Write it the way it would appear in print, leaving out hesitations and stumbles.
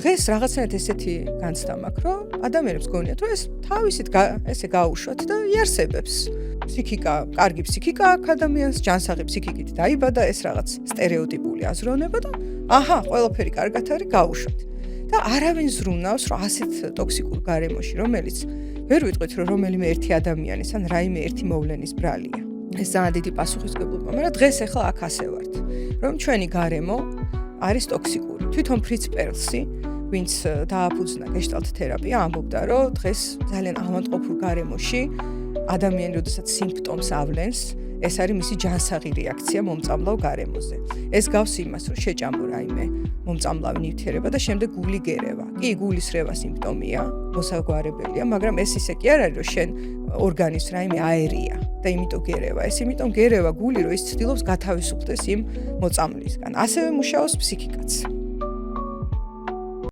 დღეს რაღაცნაირად ესეთი განცდა მაქვს, რომ ადამიანებს გონიათ, რომ ეს თავისით ესე გაუშვათ და იარსებებს. ფსიქიკა, კარგი ფსიქიკა აქვს ადამიანს, ჯანსაღი ფსიქიკით დაიბადა, ეს რაღაც სტერეოტიპული აზროვნება და აჰა, ყველაფერი კარგად არის, გაუშვათ. და არავინ ზრუნავს, რომ ასეთ ტოქსიკურ გარემოში, რომელიც ვერ ვიტყვით, რომ რომელიმე ერთი ადამიანის ან რაიმე ერთი მოვლენის ბრალია. ეს ძალიან დიდი პასუხისმგებლობა, მაგრამ დღეს ახლა აქ ასე ვართ, რომ ჩვენი გარემო არის ტოქსიკური. თვითონ ფრიც პერლსი, ვინც დააფუძნა გეშტალტ თერაპია, ამბობდა, რომ დღეს ძალიან ავადმყოფურ გარემოში ადამიანი, როდესაც სიმპტომს ავლენს, ეს არის მისი ჯანსაღი რეაქცია მომწამლავ გარემოზე. ეს გავს იმას, რომ შეჭამო რაიმე მომწამლავი ნივთიერება და შემდეგ გული გერევა. კი, გულის რევა სიმპტომია, მოსაგვარებელია, მაგრამ ეს ისე კი არ არის, რომ შენ ორგანიზმს რაიმე აერია და იმიტომ გერევა. ეს იმიტომ გერევა გული, რომ ის ცდილობს გათავისუფლდეს იმ მოწამვლისგან. ასევე მუშაობს ფსიქიკაც.